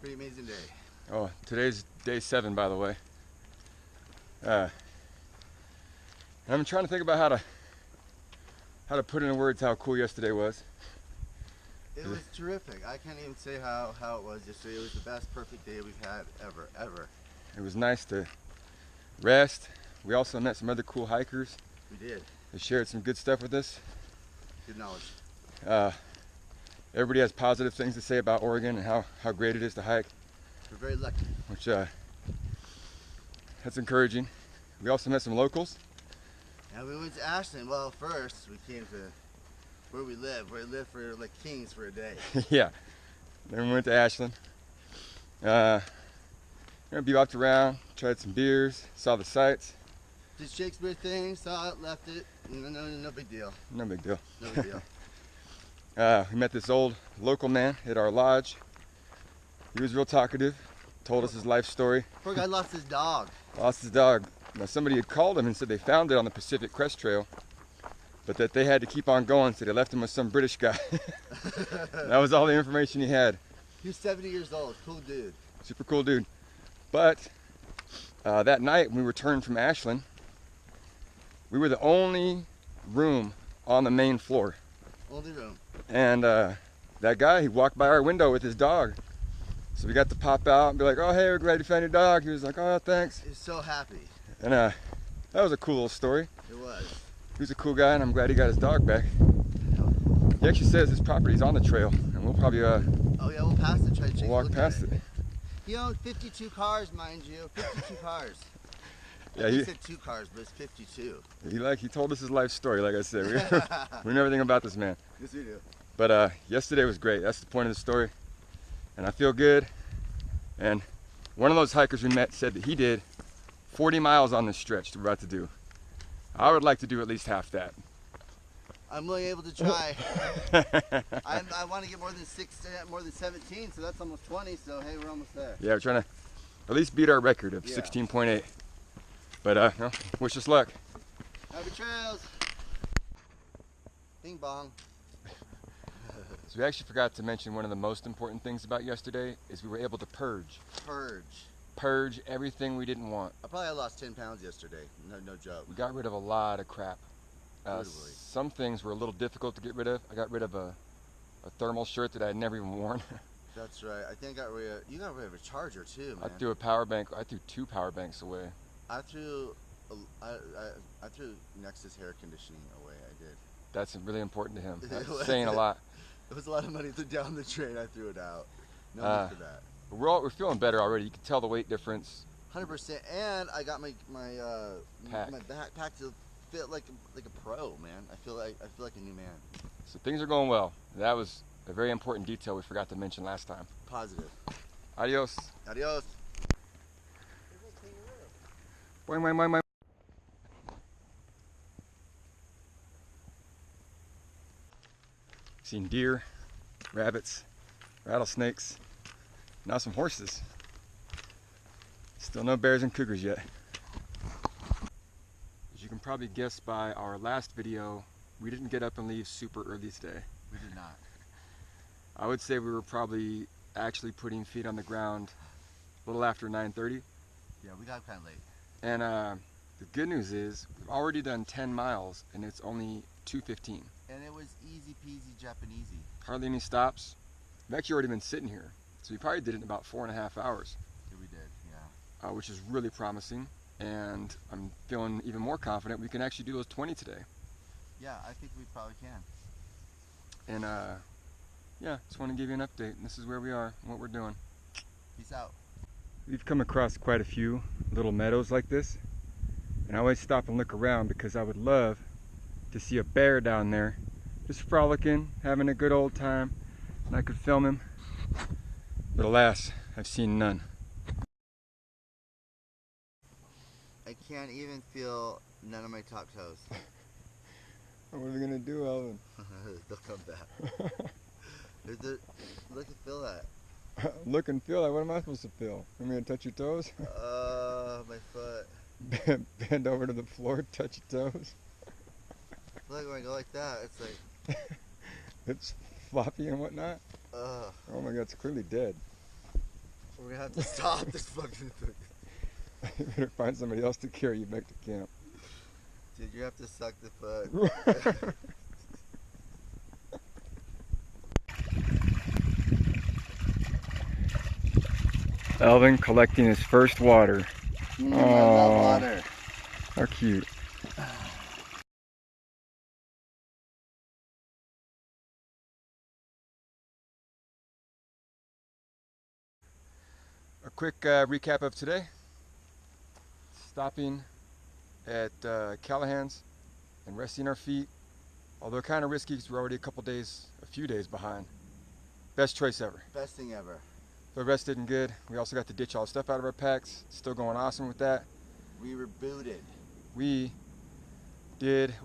Pretty amazing day. Oh, today's day 7, by the way. I'm trying to think about how to put into words how cool yesterday was. It was terrific. I can't even say how it was yesterday. It was the best perfect day we've had ever. It was nice to rest. We also met some other cool hikers. We did. They shared some good stuff with us. Good knowledge. Everybody has positive things to say about Oregon and how great it is to hike. We're very lucky. Which that's encouraging. We also met some locals. And we went to Ashland. Well, first we came to where we live. We lived for like kings for a day. Yeah. Then we went to Ashland. We walked around, tried some beers, saw the sights. Did Shakespeare thing, saw it, left it. No big deal. No big deal. No big deal. We met this old local man at our lodge. He was real talkative, told us his life story. Poor guy lost his dog. Lost his dog. Now somebody had called him and said they found it on the Pacific Crest Trail, but that they had to keep on going, so they left him with some British guy. That was all the information he had. He was 70 years old. Cool dude. Super cool dude. But that night when we returned from Ashland, we were the only room on the main floor. Only room. And that guy, he walked by our window with his dog. So we got to pop out and be like, "Oh, hey, we're glad you found your dog." He was like, "Oh, thanks." He was so happy. And that was a cool little story. It was. He was a cool guy, and I'm glad he got his dog back. He actually says his property's on the trail, and we'll probably oh yeah, we'll pass it. Try to we'll walk past it. He owned 52 cars, mind you. 52 cars. Yeah, he said 2 cars, but it's 52. He told us his life story, like I said. We know everything about this man. Yes, we do. But yesterday was great. That's the point of the story. And I feel good. And one of those hikers we met said that he did 40 miles on this stretch that we're about to do. I would like to do at least half that. I'm only able to try. I want to get more than 17, so that's almost 20. So hey, we're almost there. Yeah, we're trying to at least beat our record of 16.8. But no, wish us luck. Happy trails. Bing bong. So we actually forgot to mention one of the most important things about yesterday is we were able to purge. Purge everything we didn't want. I probably lost 10 pounds yesterday. No joke. We got rid of a lot of crap. Some things were a little difficult to get rid of. I got rid of a thermal shirt that I had never even worn. That's right. I think you got rid of a charger too, man. I threw a power bank. I threw 2 power banks away. I threw Nexus hair conditioning away. I did. That's really important to him. That's saying a lot. It was a lot of money down the drain. I threw it out. No need for that. We're feeling better already. You can tell the weight difference. 100%. And I got my Pack. my backpack to fit like a pro, man. I feel like a new man. So things are going well. That was a very important detail we forgot to mention last time. Positive. Adios. Adios. Boing, boing, boing, boing. Seen deer, rabbits, rattlesnakes, now some horses. Still no bears and cougars yet. As you can probably guess by our last video, we didn't get up and leave super early today. We did not. I would say we were probably actually putting feet on the ground a little after 9:30. Yeah, we got kind of late. And the good news is we've already done 10 miles and it's only 2:15. And it was easy peasy Japanesey. Hardly any stops. We've actually already been sitting here, so we probably did it in about 4.5 hours. Yeah, we did, yeah. Which is really promising, and I'm feeling even more confident we can actually do those 20 today. Yeah, I think we probably can. And yeah, just want to give you an update. And this is where we are and what we're doing. Peace out. We've come across quite a few little meadows like this, and I always stop and look around because I would love to see a bear down there just frolicking, having a good old time, and I could film him. But alas, I've seen none. I can't even feel none of my top toes. What are we gonna do, Alvin? They'll come back. Look and feel that. Look and feel that? What am I supposed to feel? I'm gonna touch your toes? My foot. Bend over to the floor, touch your toes. Look, when I go like that, it's like... It's floppy and whatnot? Oh my god, it's clearly dead. We're gonna have to stop this fucking thing. You better find somebody else to carry you back to camp. Dude, you have to suck the foot. Elvin collecting his first water. I love water. How cute. A quick recap of today. Stopping at Callahan's and resting our feet. Although kind of risky because we're already a few days behind. Best choice ever. Best thing ever. The rest didn't good. We also got to ditch all the stuff out of our packs. Still going awesome with that. We were booted. We're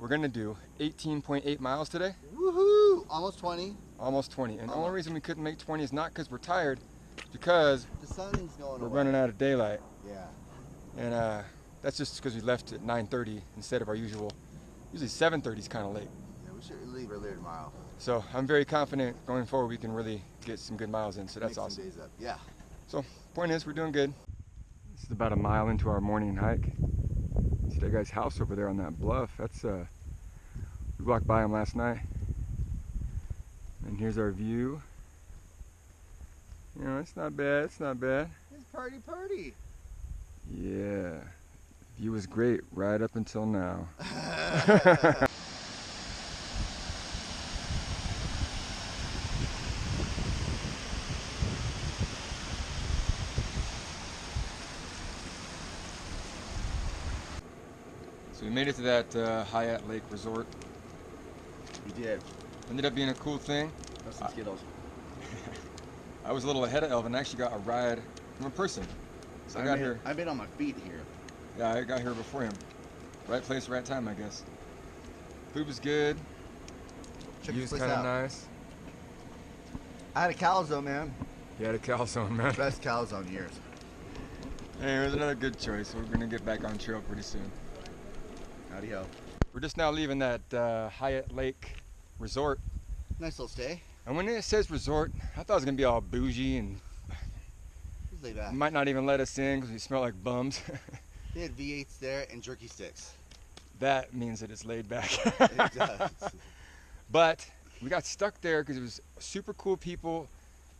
gonna do 18.8 miles today. Woohoo! Almost 20. Almost 20. And the only reason we couldn't make 20 is not because we're tired, because the sun's going we're away. running out of daylight. Yeah. And that's just because we left at 9:30 instead of our usually 7:30 is kind of late. Yeah, we should leave earlier tomorrow. So I'm very confident going forward we can really get some good miles in, so that's Make awesome. some days up. Yeah. So point is, we're doing good. This is about a mile into our morning hike. See that guy's house over there on that bluff? That's we walked by him last night. And here's our view. You know, it's not bad, it's not bad. It's party. Yeah. View was great right up until now. So we made it to that Hyatt Lake Resort. We did. Ended up being a cool thing. Got some Skittles. I was a little ahead of Elvin. I actually got a ride from a person. So I got here. I've been on my feet here. Yeah, I got here before him. Right place, right time, I guess. Food was good. Check View's this place kind of out. nice. I had a calzone, man. You had a calzone, man. Best calzone years. Hey, it was another good choice. We're gonna get back on trail pretty soon. Howdy ho. We're just now leaving that Hyatt Lake Resort. Nice little stay. And when it says resort, I thought it was gonna be all bougie and Just lay back. might not even let us in because we smell like bums. They had V8s there and jerky sticks. That means that it's laid back. It does. But we got stuck there because it was super cool people.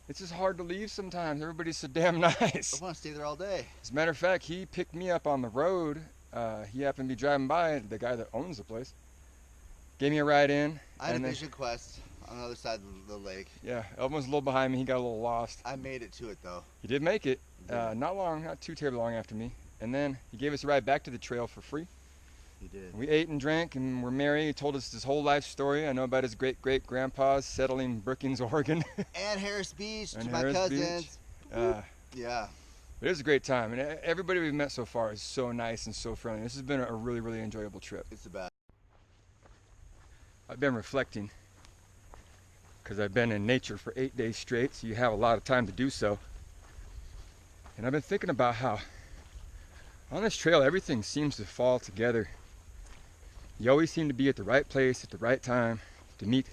It's just hard to leave sometimes. Everybody's so damn nice. I want to stay there all day. As a matter of fact, he picked me up on the road. He happened to be driving by, the guy that owns the place. Gave me a ride in. I had a and then- vision quest on the other side of the lake. Yeah, Elvin was a little behind me. He got a little lost. I made it to it though. He did make it. did. Not too terribly long after me. And then he gave us a ride back to the trail for free. He did. We ate and drank and were merry. He told us his whole life story. I know about his great-great-grandpas settling Brookings, Oregon. And Harris Beach And to my Harris cousins. Yeah. But it was a great time. And everybody we've met so far is so nice and so friendly. This has been a really, really enjoyable trip. It's the best. I've been reflecting because I've been in nature for 8 days straight, so you have a lot of time to do so. And I've been thinking about how on this trail everything seems to fall together. You always seem to be at the right place at the right time to meet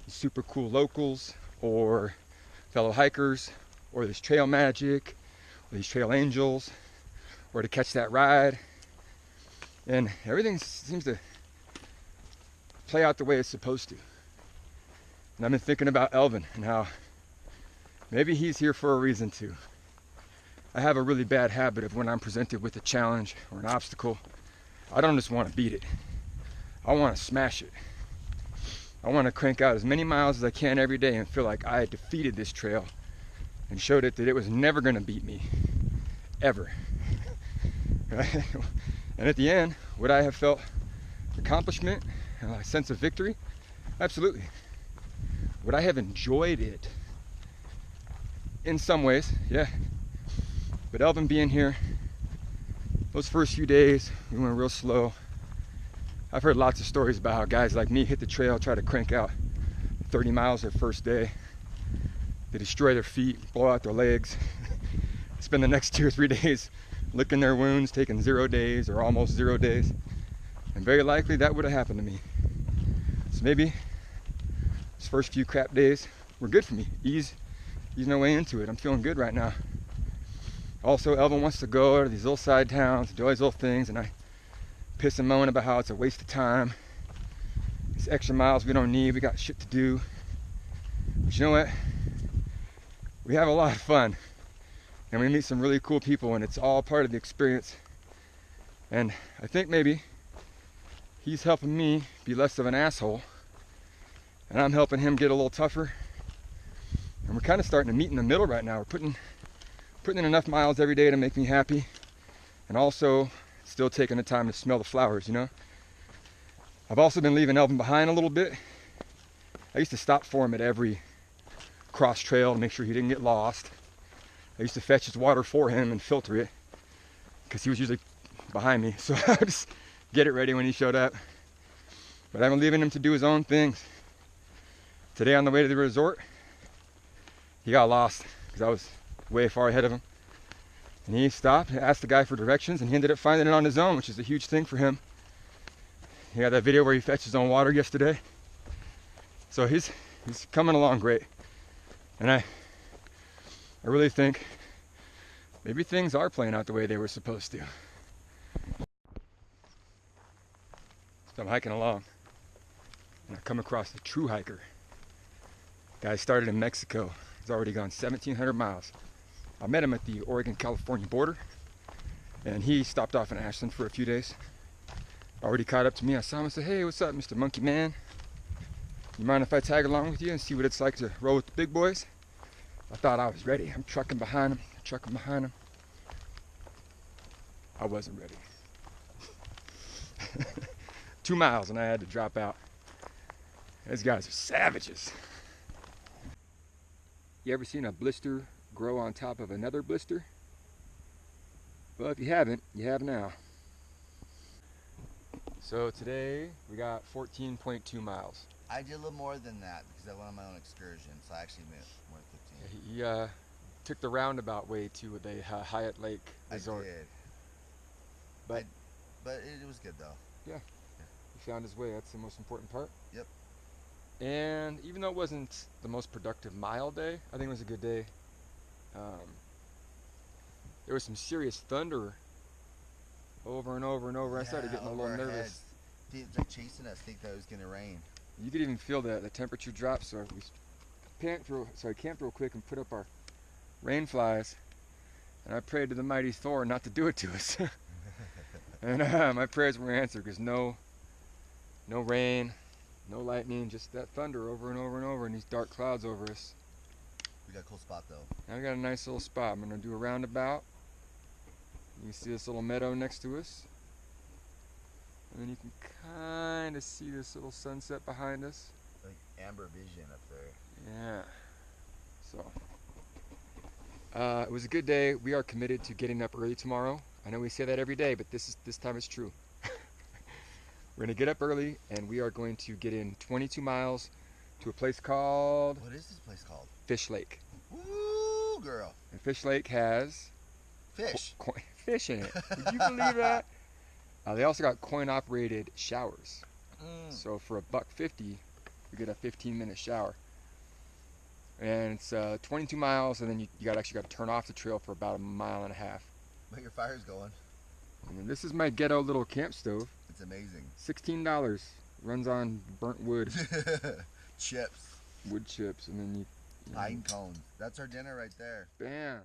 super cool locals or fellow hikers or this trail magic or these trail angels or to catch that ride. And everything seems to play out the way it's supposed to. And I've been thinking about Elvin and how maybe he's here for a reason too. I have a really bad habit of when I'm presented with a challenge or an obstacle, I don't just want to beat it. I want to smash it. I want to crank out as many miles as I can every day and feel like I had defeated this trail and showed it that it was never going to beat me. Ever. Right? And at the end, would I have felt accomplishment and a sense of victory? Absolutely. Would I have enjoyed it? In some ways, yeah. But Elvin being here, those first few days, we went real slow. I've heard lots of stories about how guys like me hit the trail, try to crank out 30 miles their first day. They destroy their feet, blow out their legs, spend the next 2 or 3 days licking their wounds, taking 0 days or almost 0 days. And very likely that would have happened to me. So maybe these first few crap days were good for me. Ease my way into it. I'm feeling good right now. Also, Elvin wants to go to these little side towns, do all these little things, and I piss and moan about how it's a waste of time. It's extra miles we don't need, we got shit to do. But you know what? We have a lot of fun. And we meet some really cool people, and it's all part of the experience. And I think maybe he's helping me be less of an asshole, and I'm helping him get a little tougher. And we're kind of starting to meet in the middle right now. We're putting in enough miles every day to make me happy, and also still taking the time to smell the flowers, you know? I've also been leaving Elvin behind a little bit. I used to stop for him at every cross trail to make sure he didn't get lost. I used to fetch his water for him and filter it, because he was usually behind me, so I would just get it ready when he showed up. But I've been leaving him to do his own things. Today on the way to the resort, he got lost because I was way far ahead of him. And he stopped and asked the guy for directions, and he ended up finding it on his own, which is a huge thing for him. He had that video where he fetched his own water yesterday. So he's coming along great. And I really think maybe things are playing out the way they were supposed to. So I'm hiking along, and I come across a true hiker. Guy started in Mexico. He's already gone 1,700 miles. I met him at the Oregon-California border, and he stopped off in Ashland for a few days. Already caught up to me. I saw him and said, "Hey, what's up, Mr. Monkey Man? You mind if I tag along with you and see what it's like to roll with the big boys?" I thought I was ready. I'm trucking behind him, I wasn't ready. 2 miles and I had to drop out. These guys are savages. You ever seen a blister grow on top of another blister? Well, if you haven't, you have now. So today we got 14.2 miles. I did a little more than that because I went on my own excursion, so I actually went more than 15. He took the roundabout way to the Hyatt Lake Resort. I did. But it was good though. Yeah. He found his way. That's the most important part. Yep. And even though it wasn't the most productive mile day, I think it was a good day. There was some serious thunder over and over and over. I started getting a little nervous. It was like chasing us, think that it was going to rain. You could even feel the temperature drop, so we camped real quick and put up our rain flies. And I prayed to the mighty Thor not to do it to us. And my prayers were answered, because no rain, no lightning, just that thunder over and over and over, and these dark clouds over us. We got a cool spot though. Now we got a nice little spot. I'm gonna do a roundabout. You can see this little meadow next to us, and then you can kind of see this little sunset behind us. Like amber vision up there. Yeah. So it was a good day. We are committed to getting up early tomorrow. I know we say that every day, but this time it's true. We're gonna get up early, and we are going to get in 22 miles to a place called... What is this place called? Fish Lake. Woo, girl. And Fish Lake has... Fish. Fish in it. Would you believe that? They also got coin-operated showers. So for $1.50, you get a 15-minute shower. And it's 22 miles, and then you actually got to turn off the trail for about 1.5 miles. But your fire's going. And then this is my ghetto little camp stove. It's amazing. $16. Runs on burnt wood. Chips. Wood chips, and then you Pine cones. That's our dinner right there. Bam.